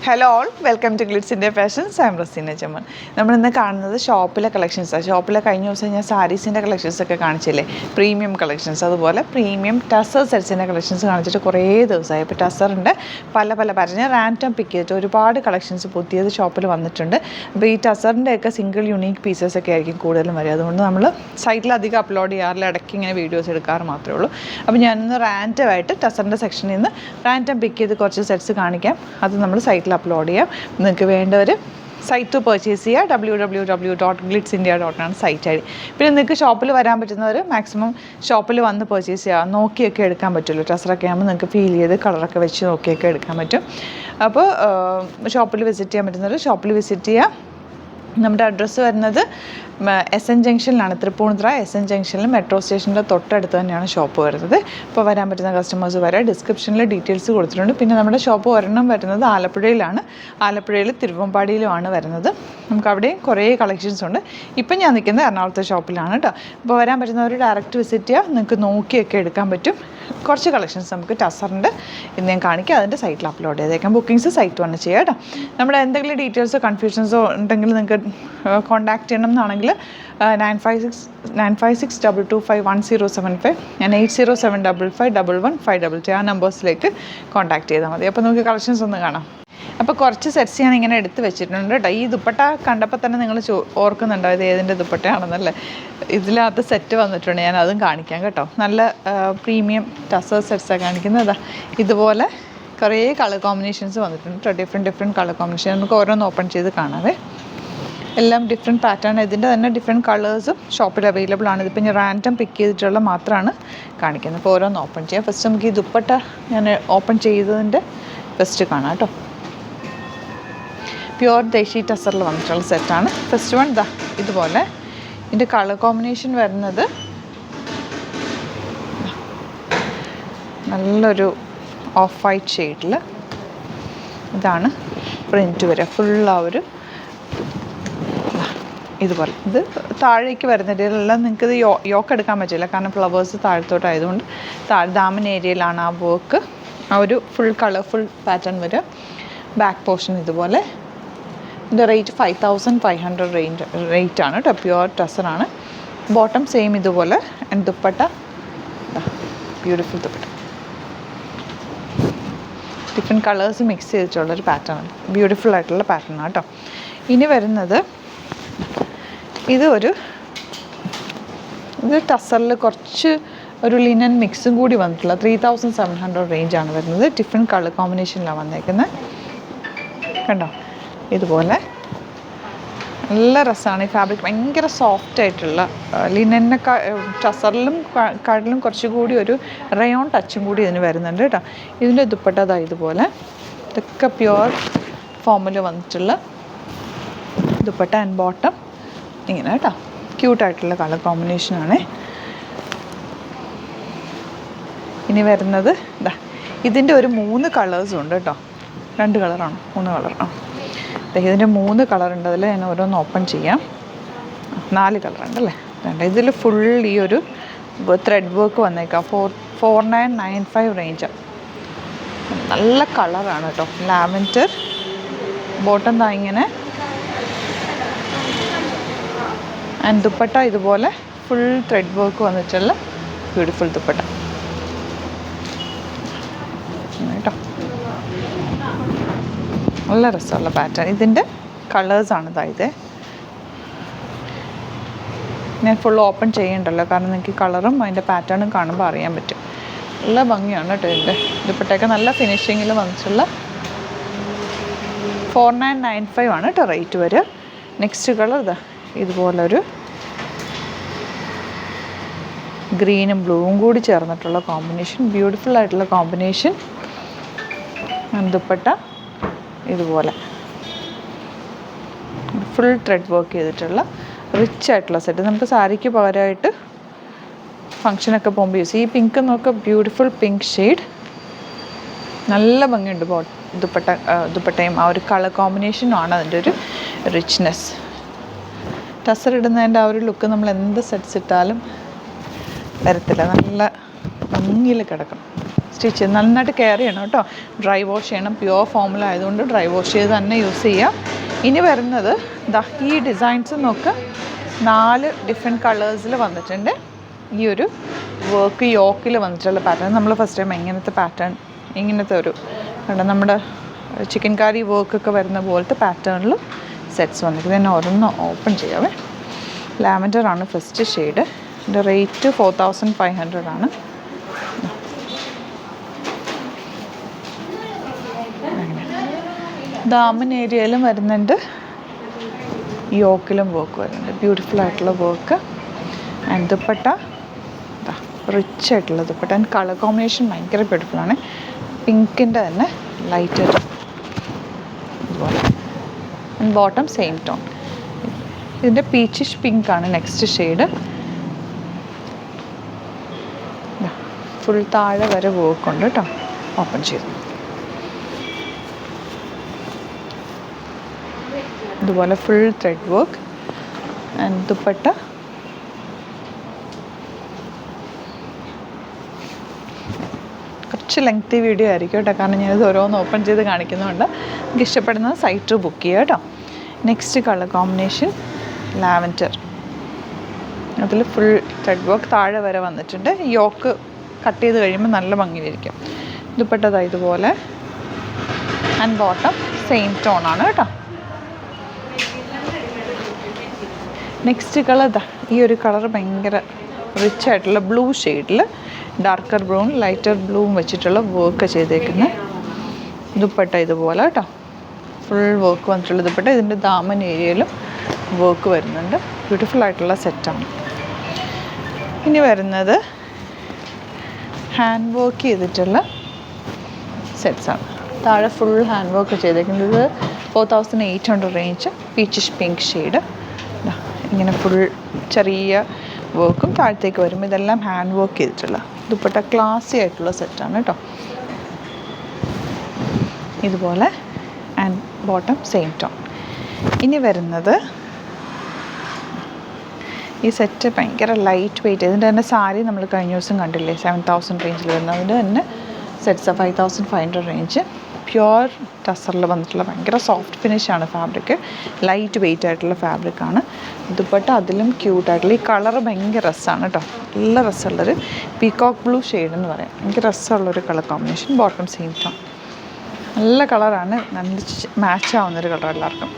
Hello all, welcome to glitz India fashions. I am Raseena Jaman. നമ്മളിന്ന് കാണുന്നത് ഷോപ്പിലെ കളക്ഷൻസാണ്. ഷോപ്പിലെ കഴിഞ്ഞ ദിവസം ഞാൻ സാരീസിൻ്റെ കളക്ഷൻസൊക്കെ കാണിച്ചില്ലേ, പ്രീമിയം കളക്ഷൻസ്. അതുപോലെ പ്രീമിയം ടസർ സെറ്റ്സിൻ്റെ കളക്ഷൻസ് കാണിച്ചിട്ട് കുറേ ദിവസമായി. ഇപ്പോൾ ടസറിൻ്റെ പല പാറ്റേൺ ഞാൻ റാൻഡം പിക്ക് ചെയ്തിട്ട് ഒരുപാട് കളക്ഷൻസ് പുതിയത് ഷോപ്പിൽ വന്നിട്ടുണ്ട്. അപ്പോൾ ഈ ടസറിൻ്റെയൊക്കെ സിംഗിൾ യുണീക്ക് പീസസൊക്കെ ആയിരിക്കും കൂടുതലും വരിക. അതുകൊണ്ട് നമ്മൾ സൈറ്റിൽ അധികം അപ്ലോഡ് ചെയ്യാറില്ല, ഇടയ്ക്ക് ഇങ്ങനെ വീഡിയോസ് എടുക്കാറ് മാത്രമേ ഉള്ളൂ. അപ്പോൾ ഞാനിന്ന് റാൻഡമായിട്ട് ടസറിൻ്റെ സെക്ഷനിൽ നിന്ന് റാൻഡം പിക്ക് ചെയ്ത് കുറച്ച് സെറ്റ്സ് കാണിക്കാം. അത് നമ്മൾ സൈറ്റിൽ അപ്ലോഡ് ചെയ്യാം. നിങ്ങൾക്ക് വേണ്ടവർ സൈറ്റ് പർച്ചേസ് ചെയ്യുക. www.glitzindia.com ആണ് സൈറ്റ് ഐ ഡി. പിന്നെ നിങ്ങൾക്ക് ഷോപ്പിൽ വരാൻ പറ്റുന്നവർ മാക്സിമം ഷോപ്പിൽ വന്ന് പർച്ചേസ് ചെയ്യുക. നോക്കിയൊക്കെ എടുക്കാൻ പറ്റുമല്ലോ, ടസറൊക്കെ ആകുമ്പോൾ നിങ്ങൾക്ക് ഫീൽ ചെയ്ത് കളറൊക്കെ വെച്ച് നോക്കിയൊക്കെ എടുക്കാൻ പറ്റും. അപ്പോൾ ഷോപ്പിൽ വിസിറ്റ് ചെയ്യാൻ പറ്റുന്നവർ ഷോപ്പിൽ വിസിറ്റ് ചെയ്യുക. നമ്മുടെ അഡ്രസ്സ് വരുന്നത് SN ജംഗ്ഷനിലാണ്, തൃപ്പൂണിത്തുറ SN ജംഗ്ഷനിൽ മെട്രോ സ്റ്റേഷനിലെ തൊട്ടടുത്ത് തന്നെയാണ് ഷോപ്പ് വരുന്നത്. ഇപ്പോൾ വരാൻ പറ്റുന്ന കസ്റ്റമേഴ്സ് വരാം. ഡിസ്ക്രിപ്ഷനിൽ ഡീറ്റെയിൽസ് കൊടുത്തിട്ടുണ്ട്. പിന്നെ നമ്മുടെ ഷോപ്പ് ഒരെണ്ണം വരുന്നത് ആലപ്പുഴയിലാണ്, ആലപ്പുഴയിൽ തിരുവമ്പാടിയിലുമാണ് വരുന്നത്. നമുക്ക് അവിടെയും കുറേ കളക്ഷൻസ് ഉണ്ട്. ഇപ്പം ഞാൻ നിൽക്കുന്നത് എറണാകുളത്തെ ഷോപ്പിലാണ് കേട്ടോ. അപ്പോൾ വരാൻ പറ്റുന്നവർ ഡയറക്റ്റ് വിസിറ്റ് ചെയ്യുക. നിങ്ങൾക്ക് നോക്കിയൊക്കെ എടുക്കാൻ പറ്റും. കുറച്ച് കളക്ഷൻസ് നമുക്ക് ടസറിൻ്റെ ഇന്ന് ഞാൻ കാണിക്കുക, അതിൻ്റെ സൈറ്റിൽ അപ്ലോഡ് ചെയ്തേക്കാം. ബുക്കിംഗ്സ് സൈറ്റ് വന്ന് ചെയ്യാം കേട്ടോ. നമ്മുടെ എന്തെങ്കിലും ഡീറ്റെയിൽസോ കൺഫ്യൂഷൻസോ ഉണ്ടെങ്കിൽ നിങ്ങൾക്ക് കോൺടാക്ട് ചെയ്യണം എന്നാണെങ്കിൽ 9562251075 ഞാൻ 8075551152 ആ നമ്പേഴ്സിലേക്ക് കോൺടാക്ട് ചെയ്താൽ മതി. അപ്പോൾ നമുക്ക് കളക്ഷൻസ് ഒന്ന് കാണാം. അപ്പോൾ കുറച്ച് സെറ്റ്സ് ഞാൻ ഇങ്ങനെ എടുത്ത് വെച്ചിട്ടുണ്ട് കേട്ടോ. ഈ ദുപ്പട്ട കണ്ടപ്പോൾ തന്നെ നിങ്ങൾ ഓർക്കുന്നുണ്ടോ ഇത് ഏതിൻ്റെ ദുപ്പട്ടയാണെന്നല്ലേ? ഇതിനകത്ത് സെറ്റ് വന്നിട്ടുണ്ട്, ഞാൻ അതും കാണിക്കാം കേട്ടോ. നല്ല പ്രീമിയം ടസർ സെറ്റ്സാണ് കാണിക്കുന്നത്. ഇതുപോലെ കുറേ കളർ കോമ്പിനേഷൻസ് വന്നിട്ടുണ്ട് കേട്ടോ. ഡിഫറെൻറ്റ് കളർ കോമ്പിനേഷൻ നമുക്ക് ഓരോന്ന് ഓപ്പൺ ചെയ്ത് കാണാവേ. എല്ലാം ഡിഫറെൻറ്റ് പാറ്റേൺ, ഇതിൻ്റെ തന്നെ ഡിഫറെൻറ്റ് കളേഴ്സും ഷോപ്പിൽ അവൈലബിൾ ആണ്. ഇതിപ്പോൾ ഞാൻ റാൻഡം പിക്ക് ചെയ്തിട്ടുള്ള മാത്രമാണ് കാണിക്കുന്നത്. അപ്പോൾ ഓരോന്ന് ഓപ്പൺ ചെയ്യാം. ഫസ്റ്റ് നമുക്ക് ഈ ദുപ്പട്ട ഞാൻ ഓപ്പൺ ചെയ്തതിൻ്റെ ഫസ്റ്റ് കാണാം കേട്ടോ. പ്യുവർ ദേശി ടസറിൽ വന്നിട്ടുള്ള സെറ്റാണ്. ഫസ്റ്റ് വൺ ദാ ഇതുപോലെ. ഇതിൻ്റെ കളർ കോമ്പിനേഷൻ വരുന്നത് നല്ലൊരു ഓഫ് വൈറ്റ് ഷെയ്ഡിൽ. ഇതാണ് പ്രിൻറ്റ് വരിക ഫുൾ. ആ ഒരു ഇതുപോലെ ഇത് താഴേക്ക് വരുന്നതിലെല്ലാം നിങ്ങൾക്ക് ഇത് യോക്ക് എടുക്കാൻ പറ്റില്ല, കാരണം ഫ്ലവേഴ്സ് താഴത്തോട്ടായതുകൊണ്ട് ദാമൻ ഏരിയയിലാണ് ആ വർക്ക്. ആ ഒരു ഫുൾ കളർഫുൾ പാറ്റേൺ വരിക. ബാക്ക് പോർഷൻ ഇതുപോലെ. ഇതിൻ്റെ റേറ്റ് 5500 റേറ്റ് ആണ് കേട്ടോ. പ്യുവർ ടസറാണ്. ബോട്ടം സെയിം ഇതുപോലെ. And dupatta beautiful dupatta. Different colours mix ചെയ്തിട്ടുള്ളൊരു പാറ്റേൺ ആണ്. ബ്യൂട്ടിഫുൾ ആയിട്ടുള്ള പാറ്റേൺ ആണ് കേട്ടോ. ഇനി വരുന്നത് ഇത് ടസറിൽ കുറച്ച് ഒരു ലിനൻ മിക്സും കൂടി വന്നിട്ടുള്ള 3700 റേഞ്ചാണ് വരുന്നത്. ഡിഫറെൻറ്റ് കളർ കോമ്പിനേഷനിലാണ് വന്നേക്കുന്നത് കണ്ടോ. ഇതുപോലെ നല്ല രസമാണ്. ഈ ഫാബ്രിക് ഭയങ്കര സോഫ്റ്റ് ആയിട്ടുള്ള ലിനനെ ടസറിലും കാട്ടിലും കുറച്ചുകൂടി ഒരു റയോൺ ടച്ചും കൂടി ഇതിന് വരുന്നുണ്ട് കേട്ടോ. ഇതിൻ്റെ ദുപ്പട്ട ദാ ഇതുപോലെ. ഇതൊക്കെ പ്യുവർ ഫോമിൽ വന്നിട്ടുള്ള ദുപ്പട്ട ആൻഡ് ബോട്ടം ഇങ്ങനെ കേട്ടോ. ക്യൂട്ടായിട്ടുള്ള കളർ കോമ്പിനേഷനാണ്. ഇനി വരുന്നത് ഇതാ ഇതിൻ്റെ ഒരു 3 കളേഴ്സും ഉണ്ട് കേട്ടോ. 2 കളറാണ് 3 കളറാണ്. ഇതിൻ്റെ 3 കളറുണ്ട്. അതിൽ ഞാൻ ഓരോന്ന് ഓപ്പൺ ചെയ്യാം. 4 കളറുണ്ടല്ലേ. ഇതിൽ ഫുൾ ഈ ഒരു ത്രെഡ് വർക്ക് വന്നേക്കാം. 4995 റേഞ്ചാണ്. നല്ല കളറാണ് കേട്ടോ. ലാവൻഡർ ബോട്ടം താ ഇങ്ങനെ. ആൻഡ് ദുപ്പട്ട ഇതുപോലെ ഫുൾ ത്രെഡ് വർക്ക് വന്നിട്ടുള്ള ബ്യൂട്ടിഫുൾ ദുപ്പട്ട കേട്ടോ. നല്ല രസമുള്ള പാറ്റേൺ. ഇതിൻ്റെ കളേഴ്സാണ് ഇതായത്. ഞാൻ ഫുൾ ഓപ്പൺ ചെയ്യണ്ടല്ലോ, കാരണം നിങ്ങൾക്ക് കളറും അതിൻ്റെ പാറ്റേണും കാണുമ്പോൾ അറിയാൻ പറ്റും. നല്ല ഭംഗിയാണ് കേട്ടോ. ഇതിൻ്റെ ദുപ്പട്ടയൊക്കെ നല്ല ഫിനിഷിങ്ങിൽ വന്നിട്ടുള്ള 4995 ആണ് കേട്ടോ റേറ്റ് വരിക. നെക്സ്റ്റ് കളർ ഇതാ ഇതുപോലൊരു ഗ്രീനും ബ്ലൂവും കൂടി ചേർന്നിട്ടുള്ള കോമ്പിനേഷൻ. ബ്യൂട്ടിഫുൾ ആയിട്ടുള്ള കോമ്പിനേഷൻ. ദുപ്പട്ട ഇതുപോലെ ഫുൾ ത്രെഡ് വർക്ക് ചെയ്തിട്ടുള്ള റിച്ച് ആയിട്ടുള്ള സെറ്റ്. നമുക്ക് സാരിക്ക് പകരമായിട്ട് ഫങ്ഷനൊക്കെ പോകുമ്പോൾ യൂസ് ചെയ്യും. ഈ പിങ്ക് നോക്കുക, ബ്യൂട്ടിഫുൾ പിങ്ക് ഷെയ്ഡ്. നല്ല ഭംഗിയുണ്ട് ദുപ്പട്ടയും. ആ ഒരു കളർ കോമ്പിനേഷനുമാണ് അതിൻ്റെ ഒരു റിച്ച്നെസ്. ടസർ ഇടുന്നതിൻ്റെ ആ ഒരു ലുക്ക് നമ്മൾ എന്ത് സെറ്റ്സ് ഇട്ടാലും വരത്തില്ല. നല്ല ഭംഗിയിൽ കിടക്കും. സ്റ്റിച്ച് ചെയ്ത് നന്നായിട്ട് കെയർ ചെയ്യണം കേട്ടോ. ഡ്രൈ വാഷ് ചെയ്യണം. പ്യുവർ ഫോമുല ആയതുകൊണ്ട് ഡ്രൈ വാഷ് ചെയ്ത് തന്നെ യൂസ് ചെയ്യാം. ഇനി വരുന്നത് ഈ ഡിസൈൻസ് നോക്ക് 4 ഡിഫറെൻറ്റ് കളേഴ്സിൽ വന്നിട്ടുണ്ട്. ഈ ഒരു വർക്ക് യോക്കിൽ വന്നിട്ടുള്ള പാറ്റേൺ. നമ്മൾ ഫസ്റ്റ് ടൈം ഇങ്ങനത്തെ ഒരു നമ്മുടെ ചിക്കൻ കറി വർക്കൊക്കെ വരുന്ന പോലത്തെ പാറ്റേണിൽ സെറ്റ്സ് വന്നിരിക്കുന്നത്. ഞാൻ ഒരെണ്ണം ഓപ്പൺ ചെയ്യാവേ. ലാവൻഡർ ആണ് ഫസ്റ്റ് ഷെയ്ഡ്. ഇതിൻ്റെ റേറ്റ് 4500 ആണ്. ദാമൻ ഏരിയയിലും വരുന്നുണ്ട്, യോക്കിലും വർക്ക് വരുന്നുണ്ട്. ബ്യൂട്ടിഫുൾ ആയിട്ടുള്ള വർക്ക്. ആൻഡ് ദുപ്പട്ട റിച്ച് ആയിട്ടുള്ള ദുപ്പട്ട. ആൻഡ് കളർ കോമ്പിനേഷൻ ഭയങ്കര ബ്യൂട്ടിഫുള്ളാണ്. പിങ്കിൻ്റെ തന്നെ ലൈറ്റ് ഇതുപോലെ. And bottom same tone. ഇതിൻ്റെ പീച്ചിഷ് പിങ്ക് ആണ് നെക്സ്റ്റ് ഷെയ്ഡ്. ഫുൾ താഴെ വരെ വർക്ക് ഉണ്ട് കേട്ടോ. ഓപ്പൺ ചെയ്തു. ഇതുപോലെ full thread work. And dupatta കുറച്ച് ലെങ്തി വീഡിയോ ആയിരിക്കും കേട്ടോ, കാരണം ഞാനിത് ഓരോന്ന് ഓപ്പൺ ചെയ്ത് കാണിക്കുന്നുണ്ട്. എനിക്ക് ഇഷ്ടപ്പെടുന്നത് സൈറ്റ് ബുക്ക് ചെയ്യുക കേട്ടോ. Next colour combination lavender. അതിൽ ഫുൾ ത്രെഡ് വർക്ക് താഴെ വരെ വന്നിട്ടുണ്ട്. യോക്ക് കട്ട് ചെയ്ത് കഴിയുമ്പോൾ നല്ല ഭംഗിയായിരിക്കും. ദുപ്പട്ട ഇതുപോലെ. ആൻഡ് ബോട്ടം സെയിം ടോൺ ആണ് കേട്ടോ. നെക്സ്റ്റ് കളർ ഈ ഒരു കളർ ഭയങ്കര റിച്ച് ആയിട്ടുള്ള ബ്ലൂ ഷെയ്ഡിൽ ഡാർക്കർ ബ്രൗൺ ലൈറ്റർ ബ്ലൂവും വെച്ചിട്ടുള്ള വർക്ക് ചെയ്തേക്കുന്നത്. ദുപ്പട്ട ഇതുപോലെ കേട്ടോ. ഫുൾ വർക്ക് വന്നിട്ടുള്ള ദുപ്പട്ട. ഇതിൻ്റെ ദാമൻ ഏരിയയിലും വർക്ക് വരുന്നുണ്ട്. ബ്യൂട്ടിഫുൾ ആയിട്ടുള്ള സെറ്റാണ്. ഇനി വരുന്നത് ഹാൻഡ് വർക്ക് ചെയ്തിട്ടുള്ള സെറ്റ്സാണ്. താഴെ ഫുൾ ഹാൻഡ് വർക്ക് ചെയ്തേക്കുന്നത്. 4800 റേഞ്ച്. Peachish pink shade. ഇങ്ങനെ ഫുൾ ചെറിയ വർക്കും താഴത്തേക്ക് വരും. ഇതെല്ലാം ഹാൻഡ് വർക്ക് ചെയ്തിട്ടുള്ള ദുപ്പട്ട. ക്ലാസി ആയിട്ടുള്ള സെറ്റാണ് കേട്ടോ. ഇതുപോലെ. And bottom same tone. ഇനി വരുന്നത് ഈ സെറ്റ് ഭയങ്കര ലൈറ്റ് വെയിറ്റ്. ഇതിൻ്റെ തന്നെ സാരി നമ്മൾ കഴിഞ്ഞ ദിവസം കണ്ടില്ലേ, 7000 റേഞ്ചിൽ വരുന്നത്. അതിൻ്റെ തന്നെ സെറ്റ്സ് 5500 റേഞ്ച്. പ്യുവർ ടസറിൽ വന്നിട്ടുള്ള ഭയങ്കര സോഫ്റ്റ് ഫിനിഷാണ് ഫാബ്രിക്. ലൈറ്റ് വെയിറ്റ് ആയിട്ടുള്ള ഫാബ്രിക്കാണ്. ദുപ്പട്ട അതിലും ക്യൂട്ടായിട്ടുള്ള. ഈ കളർ ഭയങ്കര രസമാണ് കേട്ടോ. നല്ല രസമുള്ളൊരു പീകോക്ക് ബ്ലൂ ഷെയ്ഡ് എന്ന് പറയാം. ഭയങ്കര രസമുള്ളൊരു colour combination. Bottom same tone. നല്ല കളറാണ്. നല്ല മാച്ച് ആവുന്നൊരു കളർ എല്ലാവർക്കും.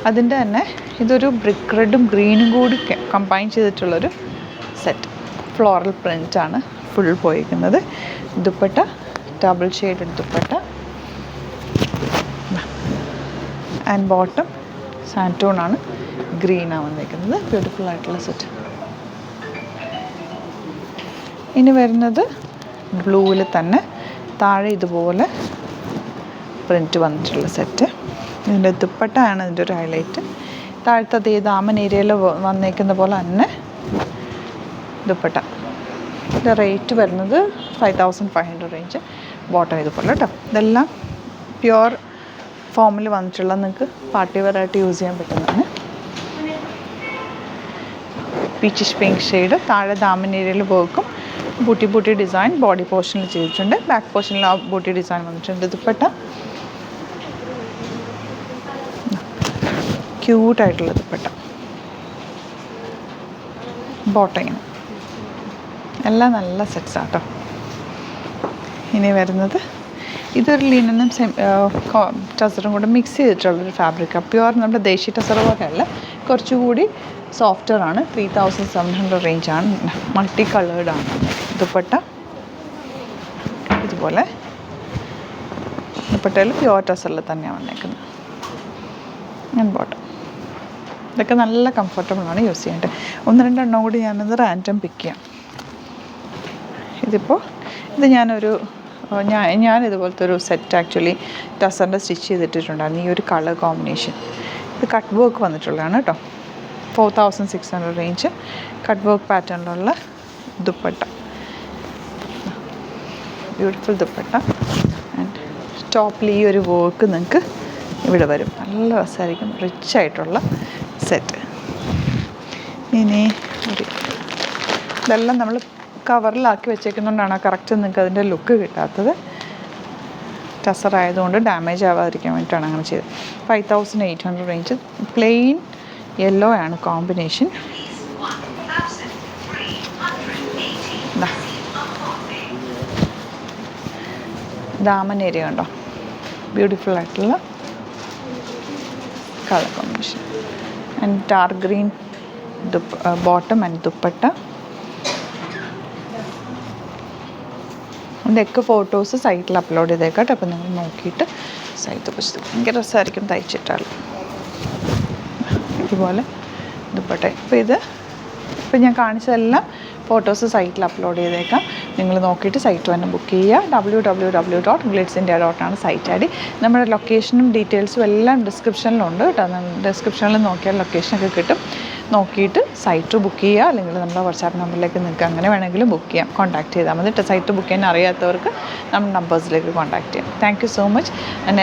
അതിൻ്റെ തന്നെ ഇതൊരു ബ്രിക്ക് റെഡും ഗ്രീനും കൂടി കമ്പൈൻ ചെയ്തിട്ടുള്ളൊരു സെറ്റ്. ഫ്ലോറൽ പ്രിൻ്റാണ് ഫുൾ പോയിരിക്കുന്നത്. Dupatta double shade dupatta. And bottom സാൻറ്റോൺ ആണ്. ഗ്രീനാണ് വന്നിരിക്കുന്നത്. ബ്യൂട്ടിഫുൾ ആയിട്ടുള്ള സെറ്റ്. ഇനി വരുന്നത് ബ്ലൂവിൽ തന്നെ താഴെ ഇതുപോലെ പ്രിൻറ്റ് വന്നിട്ടുള്ള സെറ്റ്. ഇതിൻ്റെ ദുപ്പട്ടയാണ് ഇതിൻ്റെ ഒരു ഹൈലൈറ്റ്. താഴത്തെ ദാമൻ ഏരിയയിൽ വന്നേക്കുന്ന പോലെ തന്നെ ദുപ്പട്ട. ഇതിൻ്റെ റേറ്റ് വരുന്നത് 5500 റേഞ്ച്. ബോട്ടം ഇതുപോലെ കേട്ടോ. ഇതെല്ലാം പ്യുവർ ഫോമിൽ വന്നിട്ടുള്ള നിങ്ങൾക്ക് പാർട്ടി വെയർ ആയിട്ട് യൂസ് ചെയ്യാൻ പറ്റുന്നതാണ്. Peachish pink shade. താഴെ ദാമൻ ഏരിയയിൽ വർക്കും ബൂട്ടി ഡിസൈൻ ബോഡി പോർഷനിൽ ചെയ്തിട്ടുണ്ട്. ബാക്ക് പോർഷനിൽ ആ ബൂട്ടി ഡിസൈൻ വന്നിട്ടുണ്ട്. ദുപ്പട്ട ക്യൂട്ടായിട്ടുള്ള ദുപ്പട്ട. ബോട്ടം ഇങ്ങനെ. എല്ലാം നല്ല സെറ്റ്സാണ് കേട്ടോ. ഇനി വരുന്നത് ഇതൊരു ലിനനും ടസറും കൂടെ മിക്സ് ചെയ്തിട്ടുള്ളൊരു ഫാബ്രിക്കാണ്. പ്യുവർ നമ്മുടെ ദേശീയ ടസർ പോലെയല്ല, കുറച്ചുകൂടി സോഫ്റ്ററാണ്. 3700 റേഞ്ചാണ്. മൾട്ടി കളേർഡാണ് ദുപ്പട്ട. ഇതുപോലെ ദുപ്പട്ടയിൽ പ്യുവർ ടസറിൽ തന്നെയാണ് വന്നേക്കുന്നത്. ഞാൻ ബോട്ടം. ഇതൊക്കെ നല്ല കംഫർട്ടബിളാണ് യൂസ് ചെയ്യേണ്ടത്. 1-2 കൂടി ഞാനത് റാൻഡം പിക്ക് ചെയ്യാം. ഇത് ഞാൻ ഇതുപോലത്തെ ഒരു സെറ്റ് ആക്ച്വലി ടസറിൻ്റെ സ്റ്റിച്ച് ചെയ്തിട്ടുണ്ടായിരുന്നു. ഈ ഒരു കളർ കോമ്പിനേഷൻ. ഇത് കട്ട് വർക്ക് വന്നിട്ടുള്ളതാണ് കേട്ടോ. 4600 റേഞ്ച്. കട്ട് വർക്ക് പാറ്റേണിലുള്ള ദുപ്പട്ട. ബ്യൂട്ടിഫുൾ ദുപ്പട്ട. ആൻഡ് ടോപ്പിൽ ഈ ഒരു വർക്ക് നിങ്ങൾക്ക് ഇവിടെ വരും. നല്ല രസമായിരിക്കും. റിച്ച് ആയിട്ടുള്ള സെറ്റ്. ഇനി ഇതെല്ലാം നമ്മൾ കവറിലാക്കി വെച്ചേക്കുന്നതുകൊണ്ടാണ് കറക്റ്റ് നിങ്ങൾക്ക് അതിൻ്റെ ലുക്ക് കിട്ടാത്തത്. ടസർ ആയതുകൊണ്ട് ഡാമേജ് ആവാതിരിക്കാൻ വേണ്ടിയിട്ടാണ് അങ്ങനെ ചെയ്തത്. 5800 റേഞ്ച്. പ്ലെയിൻ യെല്ലോ ആണ് കോമ്പിനേഷൻ. ദാമൻ ഏരിയ കണ്ടോ, ബ്യൂട്ടിഫുൾ ആയിട്ടുള്ള colour combination. And dark green bottom and dupatta. ഇതിൻ്റെയൊക്കെ ഫോട്ടോസ് സൈറ്റിൽ അപ്ലോഡ് ചെയ്തേക്കട്ടെ. അപ്പോൾ നിങ്ങൾ നോക്കിയിട്ട് സൈറ്റ് വെച്ച് ഭയങ്കര രസമായിരിക്കും തയ്ച്ചിട്ടാൽ. ഇതുപോലെ ദുപ്പട്ട. ഇപ്പോൾ ഞാൻ കാണിച്ചതെല്ലാം ഫോട്ടോസ് സൈറ്റിൽ അപ്ലോഡ് ചെയ്തേക്കാം. നിങ്ങൾ നോക്കിയിട്ട് സൈറ്റ് തന്നെ ബുക്ക് ചെയ്യുക. www.glitzindia.com ആണ് സൈറ്റ് ഐ ഡി. നമ്മുടെ ലൊക്കേഷനും ഡീറ്റെയിൽസും എല്ലാം ഡിസ്ക്രിപ്ഷനിലുണ്ട് കേട്ടോ. ഡിസ്ക്രിപ്ഷനിൽ നോക്കിയാൽ ലൊക്കേഷനൊക്കെ കിട്ടും. നോക്കിയിട്ട് സൈറ്റ് ബുക്ക് ചെയ്യുക. അല്ലെങ്കിൽ നമ്മുടെ വാട്സാപ്പ് നമ്പറിലേക്ക് നിങ്ങൾക്ക് അങ്ങനെ വേണമെങ്കിലും ബുക്ക് ചെയ്യാം. കോൺടാക്ട് ചെയ്താൽ മതി. സൈറ്റ് ബുക്ക് ചെയ്യാൻ അറിയാത്തവർക്ക് നമ്മുടെ നമ്പേഴ്സിലേക്ക് കോൺടാക്ട് ചെയ്യാം. Thank you so much. ഞാൻ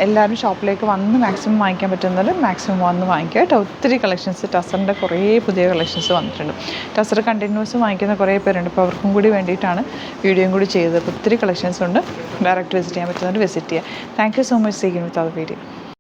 എല്ലാവരും ഷോപ്പിലേക്ക് വന്ന് മാക്സിമം വാങ്ങിക്കാൻ പറ്റുന്നത് മാക്സിമം വന്ന് വാങ്ങിക്കുക കേട്ടോ. ഒത്തിരി കളക്ഷൻസ്, ടസറിൻ്റെ കുറേ പുതിയ കളക്ഷൻസ് വന്നിട്ടുണ്ട്. ടസർ കണ്ടിന്യൂസ് വാങ്ങിക്കുന്ന കുറേ പേരുണ്ട്. അപ്പോൾ അവർക്കും കൂടി വേണ്ടിയിട്ടാണ് വീഡിയോയും കൂടി ചെയ്തത്. അപ്പോൾ ഒത്തിരി കളക്ഷൻസ് ഉണ്ട്. ഡയറക്റ്റ് വിസിറ്റ് ചെയ്യാൻ പറ്റുന്നവർ വിസിറ്റ് ചെയ്യുക. Thank you so much. See you with our video.